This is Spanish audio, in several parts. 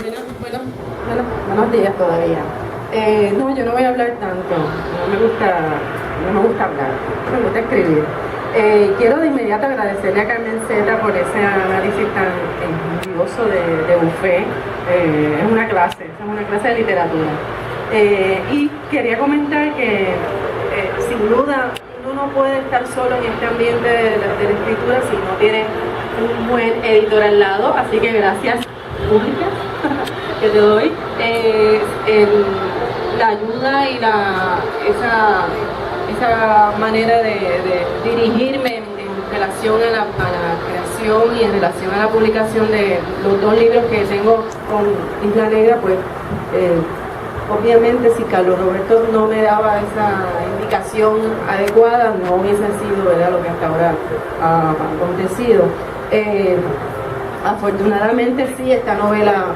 Buenos días todavía. No, yo no voy a hablar tanto. No me gusta hablar, me gusta escribir. Quiero de inmediato agradecerle a Carmen Zeta por ese análisis tan enjundioso de Buffet. Es una clase de literatura. Y quería comentar que sin duda uno no puede estar solo en este ambiente de la escritura si no tiene un buen editor al lado, así que gracias públicas que te doy. La ayuda y esa manera de dirigirme en relación a la creación y en relación a la publicación de los 2 libros que tengo con Isla Negra, pues obviamente si Carlos Roberto no me daba esa indicación adecuada, no hubiese sido, ¿verdad?, lo que hasta ahora ha acontecido. Afortunadamente sí, esta novela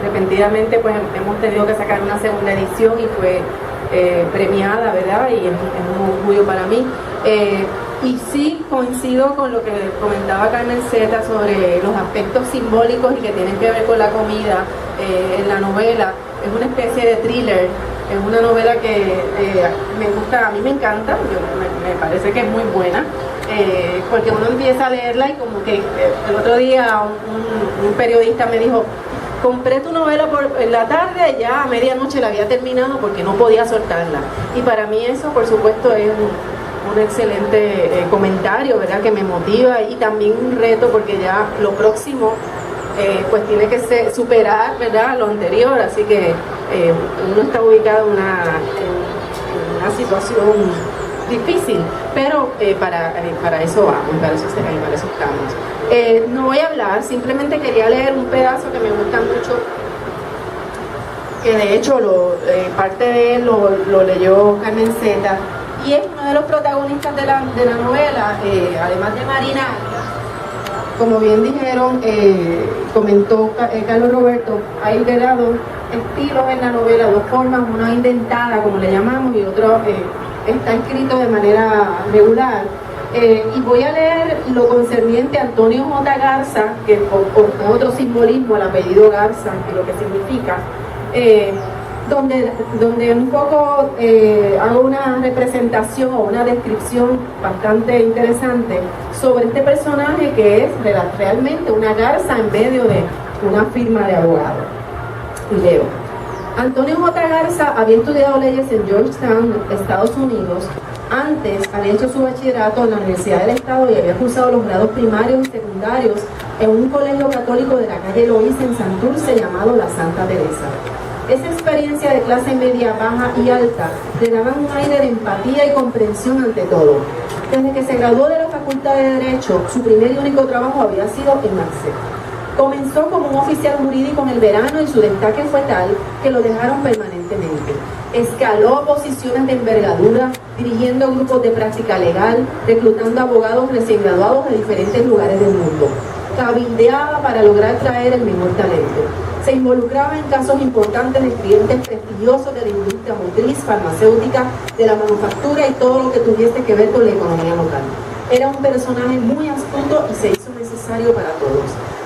repentinamente pues hemos tenido que sacar una segunda edición y fue premiada, ¿verdad? Y es un orgullo para mí. Y sí coincido con lo que comentaba Carmen Zeta sobre los aspectos simbólicos y que tienen que ver con la comida en la novela. Es una especie de thriller, es una novela que me gusta, a mí me encanta, me parece que es muy buena. Porque uno empieza a leerla y como que el otro día un periodista me dijo: compré tu novela en la tarde, ya a medianoche la había terminado porque no podía soltarla. Y para mí eso, por supuesto, es un excelente comentario, ¿verdad?, que me motiva, y también un reto porque ya lo próximo pues tiene que superar, ¿verdad?, lo anterior, así que uno está ubicado en una situación difícil, pero para eso vamos, para eso estamos. No voy a hablar, simplemente quería leer un pedazo que me gusta mucho, que de hecho parte de él lo leyó Carmen Zeta, y es uno de los protagonistas de la novela, además de Marina. Como bien dijeron, comentó Carlos Roberto, hay dos estilos en la novela, 2 formas, una indentada, como le llamamos, y otro está escrito de manera regular. Y voy a leer lo concerniente a Antonio J. Garza, que por otro simbolismo, el apellido Garza, y lo que significa, donde un poco hago una representación o una descripción bastante interesante sobre este personaje que es realmente una garza en medio de una firma de abogados. Y leo: Antonio J. Garza había estudiado leyes en Georgetown, Estados Unidos. Antes había hecho su bachillerato en la Universidad del Estado y había cursado los grados primarios y secundarios en un colegio católico de la calle Loíza en Santurce llamado La Santa Teresa. Esa experiencia de clase media, baja y alta le daban un aire de empatía y comprensión ante todo. Desde que se graduó de la Facultad de Derecho, su primer y único trabajo había sido en Merced. Comenzó como un oficial jurídico en el verano y su destaque fue tal que lo dejaron permanentemente. Escaló posiciones de envergadura, dirigiendo grupos de práctica legal, reclutando abogados recién graduados de diferentes lugares del mundo. Cabildeaba para lograr traer el mejor talento. Se involucraba en casos importantes de clientes prestigiosos de la industria motriz, farmacéutica, de la manufactura y todo lo que tuviese que ver con la economía local. Era un personaje muy astuto y se hizo necesario para todos.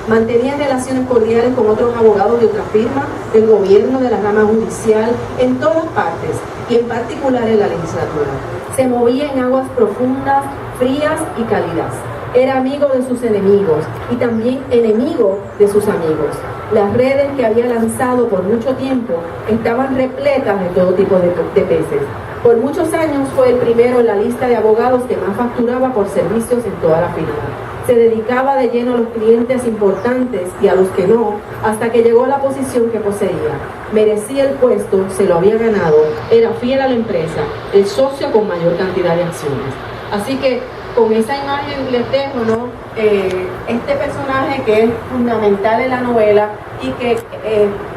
Mantenía relaciones cordiales con otros abogados de otra firma, del gobierno, de la rama judicial, en todas partes, y en particular en la legislatura. Se movía en aguas profundas, frías y cálidas. Era amigo de sus enemigos y también enemigo de sus amigos. Las redes que había lanzado por mucho tiempo estaban repletas de todo tipo de peces. Por muchos años fue el primero en la lista de abogados que más facturaba por servicios en toda la firma. Se dedicaba de lleno a los clientes importantes y a los que no, hasta que llegó a la posición que poseía. Merecía el puesto, se lo había ganado, era fiel a la empresa, el socio con mayor cantidad de acciones. Así que con esa imagen les dejo, ¿no? Este personaje que es fundamental en la novela y que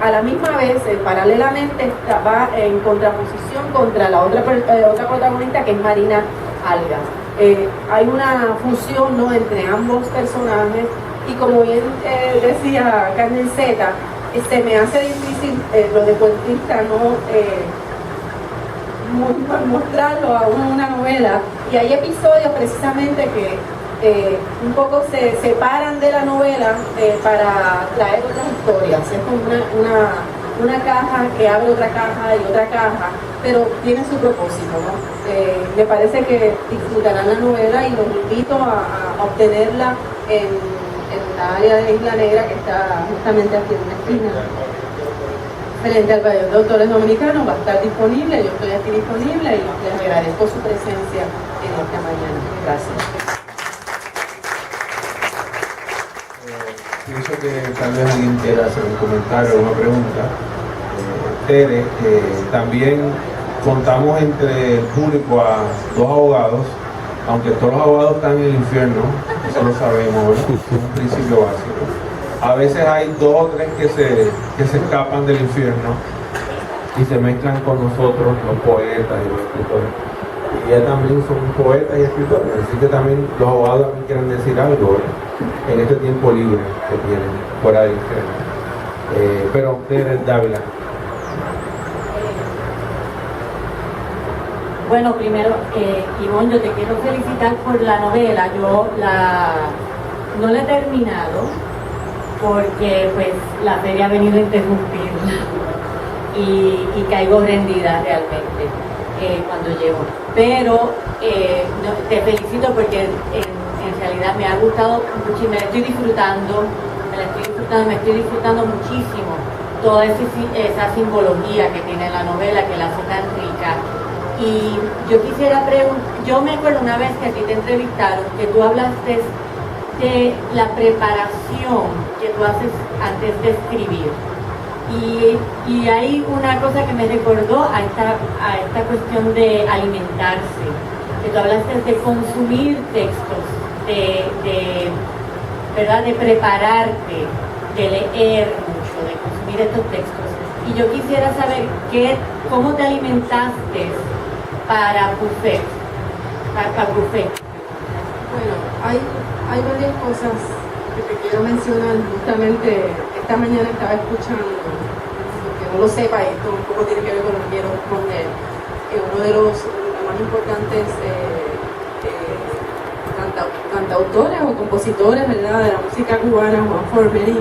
a la misma vez, paralelamente, va en contraposición contra la otra protagonista, que es Marina Algas. Hay una fusión, ¿no?, entre ambos personajes, y como bien decía Carmen Zeta, se me hace difícil lo de cuentista, ¿no?, mostrarlo a una novela, y hay episodios precisamente que un poco se separan de la novela para traer otras historias. Es como una caja que abre otra caja y otra caja, pero tiene su propósito, ¿no? Me parece que disfrutarán la novela y los invito a obtenerla en la área de Isla Negra, que está justamente aquí en la esquina, frente al pabellón de autores dominicanos. Va a estar disponible, yo estoy aquí disponible y les agradezco su presencia en esta mañana. Gracias. Pienso que tal vez alguien quiera hacer un comentario o una pregunta. Tere, también contamos entre el público a 2 abogados, aunque todos los abogados están en el infierno, eso lo sabemos, ¿verdad? Es un principio básico. A veces hay 2 o 3 que se escapan del infierno y se mezclan con nosotros, los poetas y los escritores. Y ya también son poetas y escritores, así que también los abogados también quieren decir algo, ¿verdad? En este tiempo libre que tienen fuera del infierno. Pero Tere Dávila. Bueno, primero, Ivonne, yo te quiero felicitar por la novela. Yo no la he terminado porque pues la feria ha venido a interrumpirla y caigo rendida realmente cuando llego. Pero te felicito porque en realidad me ha gustado mucho y me la estoy disfrutando, me estoy disfrutando muchísimo toda esa simbología que tiene la novela, que la hace tan rica. Y yo quisiera preguntar, yo me acuerdo una vez que a ti te entrevistaron, que tú hablaste de la preparación que tú haces antes de escribir. Y hay una cosa que me recordó a esta cuestión de alimentarse, que tú hablaste de consumir textos, ¿verdad? De prepararte, de leer mucho, de consumir estos textos. Y yo quisiera saber cómo te alimentaste para Buffet. Bueno, hay varias cosas que te quiero mencionar. Justamente esta mañana estaba escuchando, aunque no lo sepa, esto un poco tiene que ver con lo que quiero responder, uno de los más importantes cantautores o compositores, ¿verdad?, de la música cubana, Juan Fornel,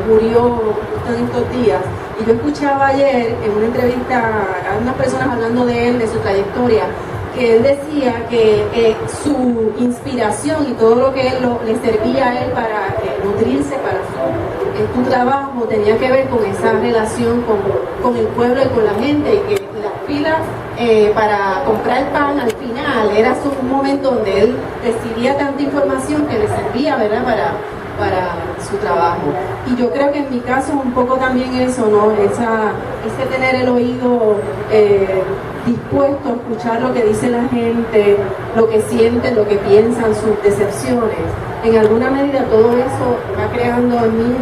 murió justo en estos días. Y yo escuchaba ayer en una entrevista a unas personas hablando de él, de su trayectoria, que él decía que su inspiración y todo lo que le servía a él para nutrirse para su trabajo tenía que ver con esa relación con el pueblo y con la gente, y que las filas para comprar pan al final era un momento donde él recibía tanta información que le servía, ¿verdad?, para su trabajo. Y yo creo que en mi caso un poco también eso, ¿no? Ese tener el oído dispuesto a escuchar lo que dice la gente, lo que sienten, lo que piensan, sus decepciones. En alguna medida todo eso va creando en mi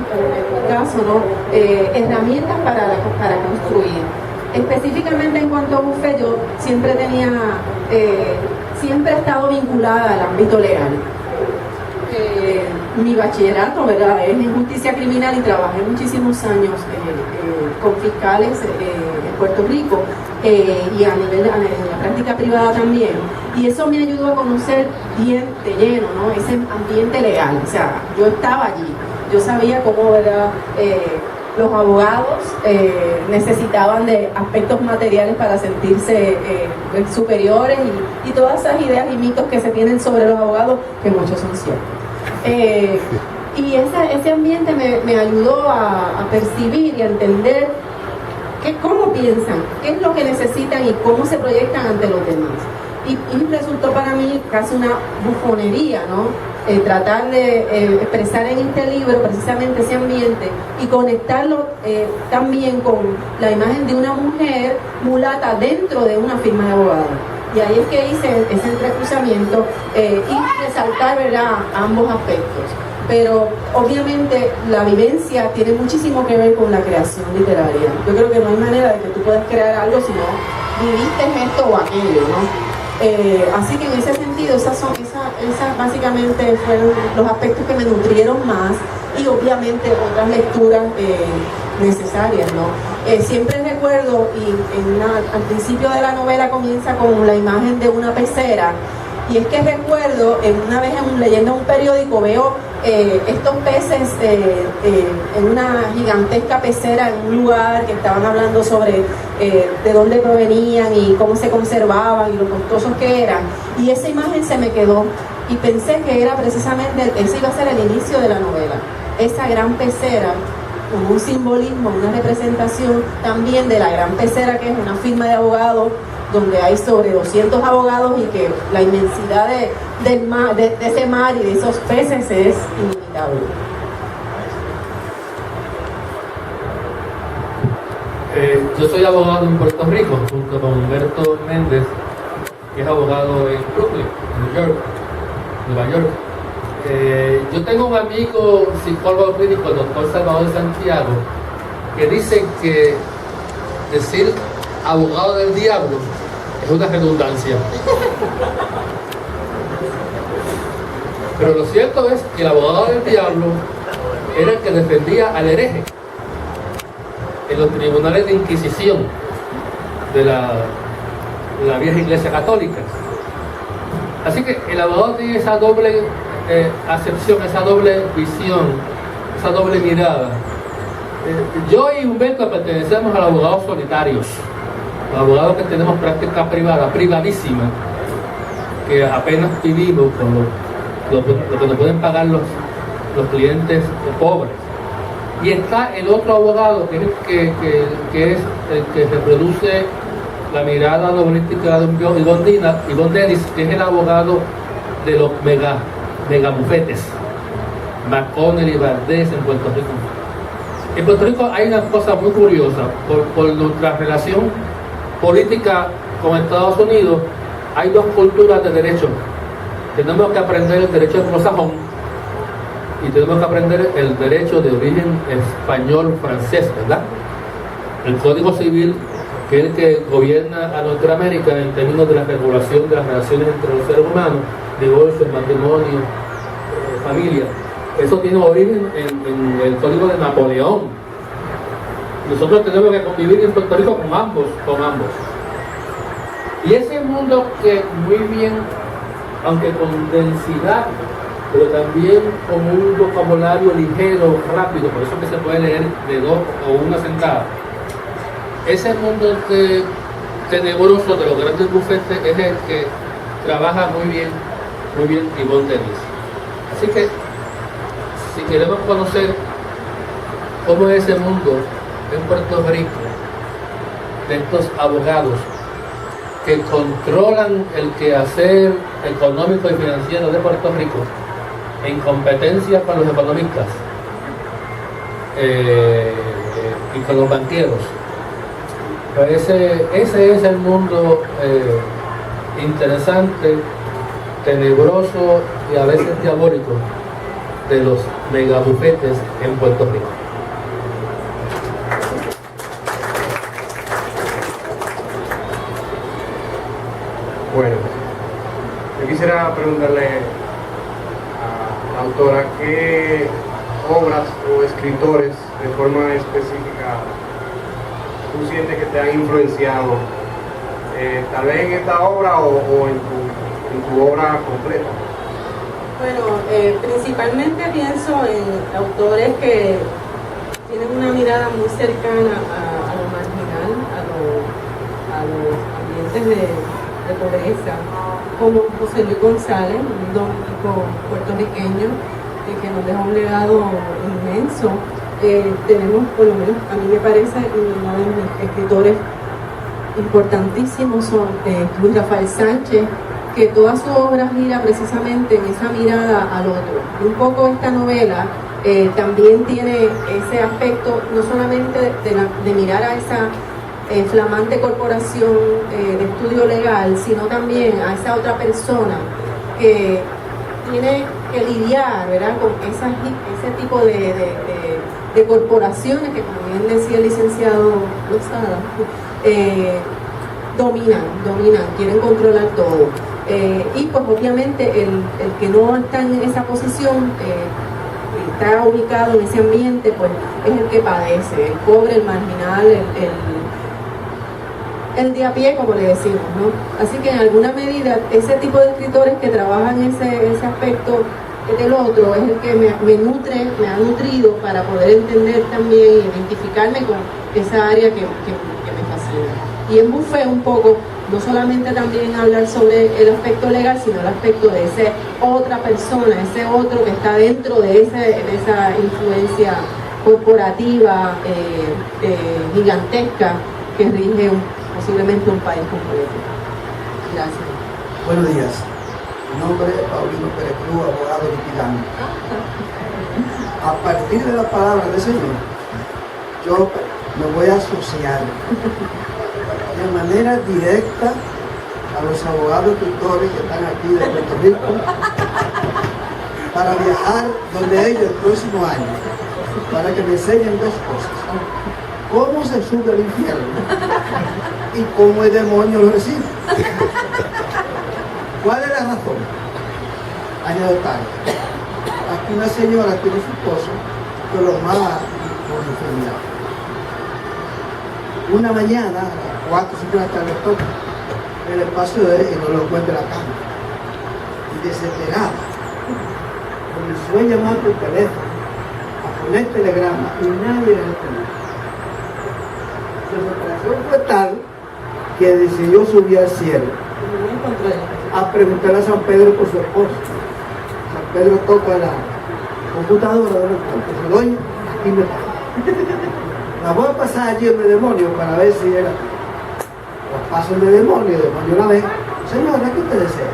caso, ¿no?, herramientas para construir. Específicamente en cuanto a Buffet, yo siempre he estado vinculada al ámbito legal. Mi bachillerato, ¿verdad?, es en justicia criminal y trabajé muchísimos años con fiscales en Puerto Rico y a nivel de la práctica privada también. Y eso me ayudó a conocer bien de lleno, ¿no?, ese ambiente legal. O sea, yo estaba allí, yo sabía cómo, ¿verdad?, los abogados necesitaban de aspectos materiales para sentirse superiores y todas esas ideas y mitos que se tienen sobre los abogados, que muchos son ciertos. Y ese ambiente me ayudó a percibir y a entender cómo piensan, qué es lo que necesitan y cómo se proyectan ante los demás. Y resultó para mí casi una bufonería, ¿no? Tratar de expresar en este libro precisamente ese ambiente y conectarlo también con la imagen de una mujer mulata dentro de una firma de abogados. Y ahí es que hice ese entrecruzamiento y resaltar, ¿verdad?, ambos aspectos. Pero obviamente la vivencia tiene muchísimo que ver con la creación literaria. Yo creo que no hay manera de que tú puedas crear algo si no viviste esto o aquello, ¿no? Así que en ese sentido, esas básicamente fueron los aspectos que me nutrieron más, y obviamente otras lecturas necesarias, ¿no? Siempre recuerdo, y al principio de la novela comienza con la imagen de una pecera, Y es que recuerdo, una vez leyendo un periódico, veo estos peces en una gigantesca pecera en un lugar que estaban hablando sobre de dónde provenían y cómo se conservaban y lo costosos que eran. Y esa imagen se me quedó y pensé que era precisamente, ese iba a ser el inicio de la novela. Esa gran pecera, con un simbolismo, una representación también de la gran pecera, que es una firma de abogados donde hay sobre 200 abogados y que la inmensidad del mar, de ese mar y de esos peces es inimitable. Yo soy abogado en Puerto Rico, junto con Humberto Méndez, que es abogado en Brooklyn, Nueva York. Yo tengo un amigo psicólogo clínico, el doctor Salvador de Santiago, que dice que decir abogado del diablo es una redundancia. Pero lo cierto es que el abogado del diablo era el que defendía al hereje en los tribunales de Inquisición de la vieja Iglesia Católica. Así que el abogado tiene esa doble acepción, esa doble visión, esa doble mirada. Yo y Humberto pertenecemos a los abogados solitarios, los abogados que tenemos práctica privada, privadísima, que apenas vivimos con lo que nos pueden pagar los clientes pobres. Y está el otro abogado, que es el que reproduce la mirada novelística de Ivonne Dennis, que es el abogado de los megabufetes, McConnell y Valdés en Puerto Rico. En Puerto Rico hay una cosa muy curiosa, por nuestra relación política con Estados Unidos, hay dos culturas de derecho. Tenemos que aprender el derecho anglosajón y tenemos que aprender el derecho de origen español-francés, ¿verdad? El Código Civil, que es el que gobierna a Norteamérica en términos de la regulación de las relaciones entre los seres humanos, divorcio, matrimonio, familia. Eso tiene origen en el Código de Napoleón. Nosotros tenemos que convivir en Puerto Rico con ambos. Y ese mundo que muy bien, aunque con densidad, pero también con un vocabulario ligero, rápido, por eso que se puede leer de dos o una sentada. Ese mundo tenebroso de los grandes bufetes es el que trabaja muy bien Ivonne Dennis. Así que, si queremos conocer cómo es ese mundo en Puerto Rico, de estos abogados que controlan el quehacer económico y financiero de Puerto Rico en competencia con los economistas y con los banqueros, pues ese es el mundo interesante, tenebroso y a veces diabólico de los megabufetes en Puerto Rico. Bueno, yo quisiera preguntarle a la autora qué obras o escritores de forma específica tú sientes que te han influenciado, tal vez en esta obra o en tu obra completa. Bueno, principalmente pienso en autores que tienen una mirada muy cercana a lo marginal, a los ambientes de pobreza, como José Luis González, un dominico puertorriqueño que nos deja un legado inmenso. Tenemos, por lo menos a mí me parece, uno de mis escritores importantísimos son Luis Rafael Sánchez, que toda su obra gira precisamente en esa mirada al otro. Y un poco esta novela también tiene ese aspecto, no solamente de mirar a esa flamante corporación de estudio legal, sino también a esa otra persona que tiene que lidiar, ¿verdad?, con ese tipo de corporaciones que, como bien decía el licenciado Lozada, dominan, quieren controlar todo. Y pues obviamente el que no está en esa posición, está ubicado en ese ambiente, pues es el que padece, el pobre, el marginal, el de a pie, como le decimos, ¿no? Así que en alguna medida ese tipo de escritores que trabajan ese aspecto del otro es el que me nutre, me ha nutrido para poder entender también y identificarme con esa área que me fascina. Y en Buffet un poco, no solamente también hablar sobre el aspecto legal, sino el aspecto de esa otra persona, ese otro que está dentro de esa influencia corporativa gigantesca que rige posiblemente un país completo. Gracias. Buenos días. Mi nombre es Paulino Pérez Cruz, abogado litigante. A partir de la palabra del Señor, yo me voy a asociar de manera directa a los abogados tutores que están aquí de Puerto Rico para viajar donde ellos el próximo año, para que me enseñen dos cosas: cómo se sube al infierno y cómo el demonio lo recibe. ¿Cuál es la razón? Anécdota. Aquí una señora tiene su esposo que lo mata por enfermedad. Una mañana, a las 4 o 5 de la tarde, toca en el espacio de él y no lo encuentra en la cama. Y desesperada, comenzó a llamar por teléfono, a poner telegrama y nadie le respondió. La desesperación fue tal que decidió subir al cielo a preguntarle a San Pedro por su esposo. San Pedro toca la computadora de los campos, dice: doña, aquí me está. La voy a pasar allí en el demonio para ver si era. La paso en el demonio la ve. Señora, ¿qué te desea?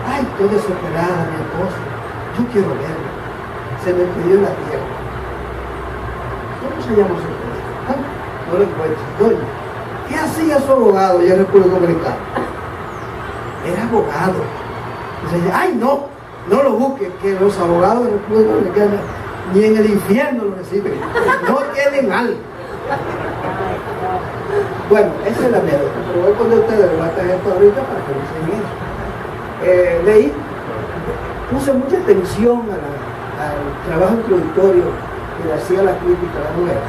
Ay, estoy desesperada, mi esposo. Yo quiero verlo. Se me pidió en la tierra. ¿Cómo se llama su esposo? Ah, no lo encuentro. Doña, ¿qué hacía su abogado allá en República Dominicana? Era abogado. Dice: ay, no lo busques, que los abogados de República Dominicana ni en el infierno lo reciben. No tienen algo. Bueno, esa es la anécdota, pero voy a poner a ustedes, le voy a traer esto ahorita para que me enseñen eso. Leí, puse mucha atención al trabajo introductorio que le hacía la crítica a la novela.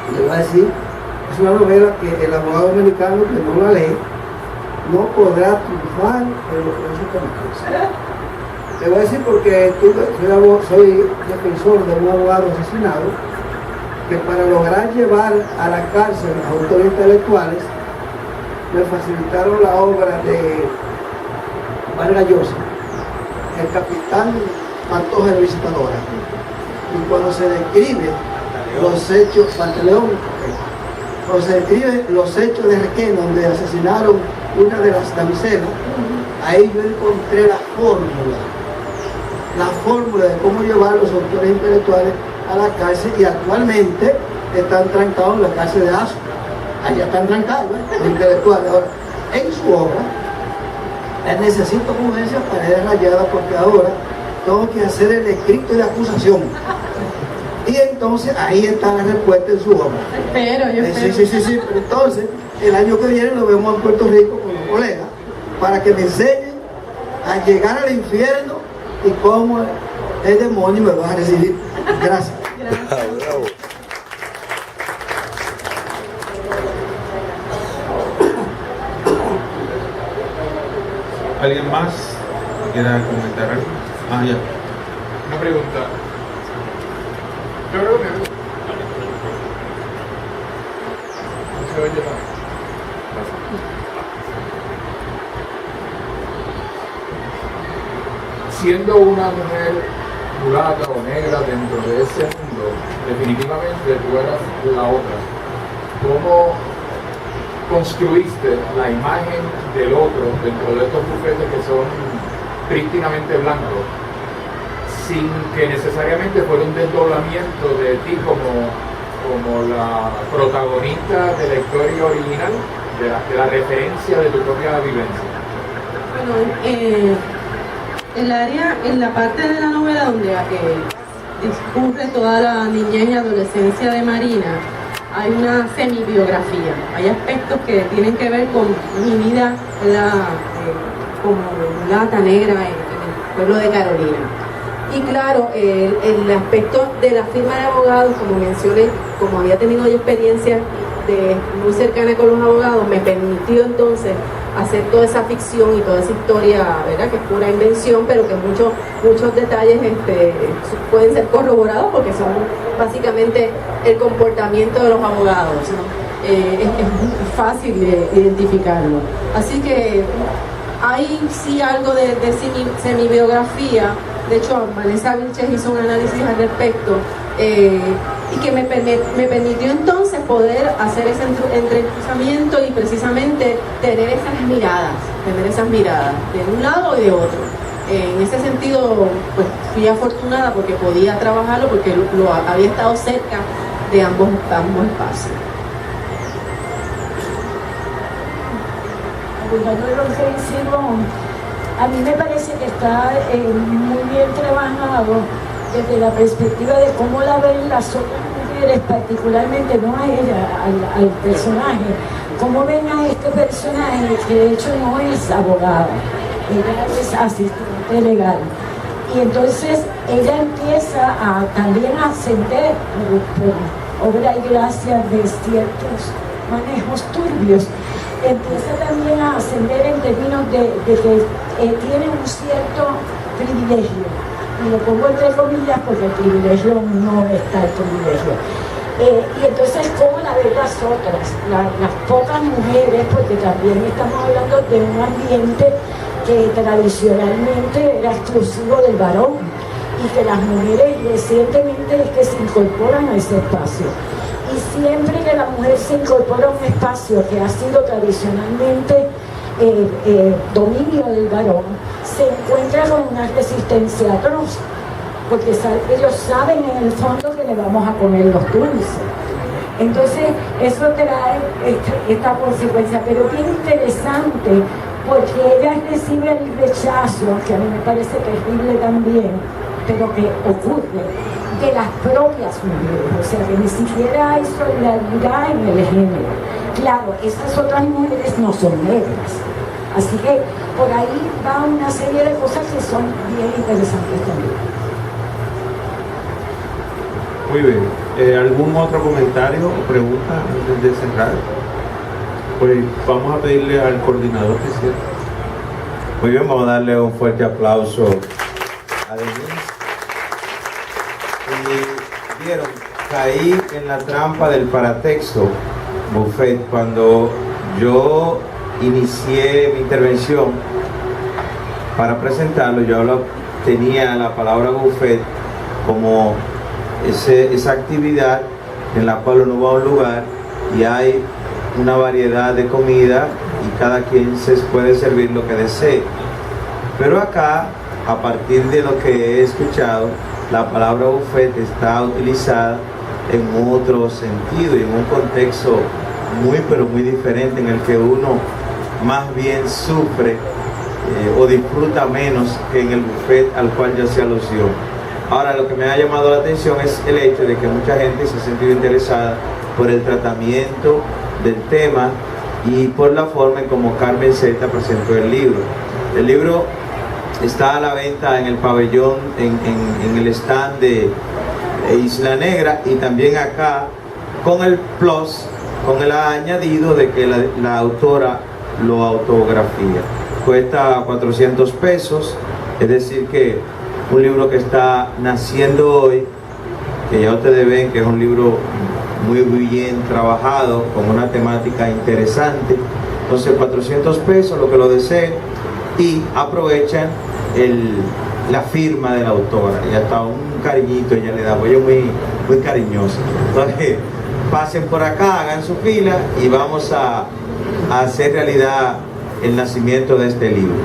Y le voy a decir, es una novela que el abogado americano que no la lee no podrá triunfar en los procesos penales. Le voy a decir porque soy defensor de un abogado asesinado que para lograr llevar a la cárcel a autores intelectuales me facilitaron la obra de Vargas Llosa, el capitán Pantoja de Visitadora. Y cuando se describe los hechos, Pantaleón, cuando se describe los hechos de Requén, donde asesinaron una de las damiselas, ahí yo encontré la fórmula de cómo llevar a los autores intelectuales a la cárcel, y actualmente están trancados en la cárcel de Asco. Allá están trancados, los intelectuales. Ahora, en su obra, necesito como esas paredes rayadas porque ahora tengo que hacer el escrito de acusación. Y entonces ahí está la respuesta en su obra. Yo espero. Sí, pero entonces el año que viene nos vemos en Puerto Rico con los colegas para que me enseñen a llegar al infierno y cómo el demonio me va a recibir. Gracias. ¿Alguien más quiera comentar algo? Ah, ya. Una pregunta. Yo creo que no se oye tanto. Siendo una mujer mulata o negra dentro de ese mundo, definitivamente tú eras la otra. ¿Cómo construiste la imagen del otro dentro de estos bufetes que son prístinamente blancos, sin que necesariamente fuera un desdoblamiento de ti como la protagonista de la historia original, de la referencia de tu propia vivencia? Bueno, en la parte de la novela donde discurre toda la niñez y adolescencia de Marina, hay una semi-biografía. Hay aspectos que tienen que ver con mi vida como mulata negra en el pueblo de Carolina. Y claro, el aspecto de la firma de abogados, como mencioné, como había tenido ya experiencia muy cercana con los abogados, me permitió entonces hacer toda esa ficción y toda esa historia, ¿verdad? Que es pura invención, pero que muchos detalles pueden ser corroborados porque son básicamente el comportamiento de los abogados, ¿no? Es fácil de identificarlo. Así que hay sí algo de semi-biografía. De hecho, Vanessa Vilches hizo un análisis al respecto y que me permitió entonces poder hacer ese entrecruzamiento y precisamente tener esas miradas de un lado y de otro. En ese sentido, pues fui afortunada porque podía trabajarlo, porque había estado cerca de ambos espacios. Apoyando lo que dice Ivonne, a mí me parece que está muy bien trabajado desde la perspectiva de cómo la ven las otras mujeres, particularmente no a ella, al personaje, cómo ven a este personaje que de hecho no es abogada, ella es asistente legal. Y entonces ella empieza también a ascender por obra y gracia de ciertos manejos turbios. Empieza también a ascender en términos de que tiene un cierto privilegio. Y lo pongo entre comillas porque el privilegio no está el privilegio. Y entonces, ¿cómo la ven las otras? Las pocas mujeres, porque también estamos hablando de un ambiente que tradicionalmente era exclusivo del varón y que las mujeres recientemente es que se incorporan a ese espacio. Y siempre que la mujer se incorpora a un espacio que ha sido tradicionalmente dominio del varón, se encuentra con una resistencia atroz, porque ellos saben en el fondo que le vamos a poner los dulces. Entonces, eso trae esta consecuencia, pero bien interesante, porque ella recibe el rechazo, que a mí me parece terrible también, pero que ocurre, de las propias mujeres, o sea que ni siquiera hay solidaridad en el género. Claro, esas otras mujeres no son negras, así que por ahí va una serie de cosas que son bien interesantes también. Muy bien, ¿algún otro comentario o pregunta antes de cerrar? Pues vamos a pedirle al coordinador que cierre. Muy bien, vamos a darle un fuerte aplauso a Denise. Y vieron, caí en la trampa del paratexto Buffet cuando yo inicié mi intervención para presentarlo. Yo tenía la palabra buffet como esa actividad en la cual uno va a un lugar y hay una variedad de comida y cada quien se puede servir lo que desee. Pero acá, a partir de lo que he escuchado, la palabra buffet está utilizada en otro sentido y en un contexto pero muy diferente, en el que uno más bien sufre o disfruta menos que en el buffet al cual ya se alusió. Ahora, lo que me ha llamado la atención es el hecho de que mucha gente se ha sentido interesada por el tratamiento del tema y por la forma en como Carmen Zeta presentó el libro. El libro está a la venta en el pabellón, en el stand de Isla Negra, y también acá con el plus, con el añadido de que la autora lo autografía. Cuesta 400 pesos, es decir que un libro que está naciendo hoy, que ya ustedes ven que es un libro muy bien trabajado, con una temática interesante. Entonces 400 pesos, lo que lo deseen, y aprovechan la firma de la autora, y hasta un cariñito ella le da, pues yo muy cariñoso. Entonces pasen por acá, hagan su fila y vamos a hacer realidad el nacimiento de este libro.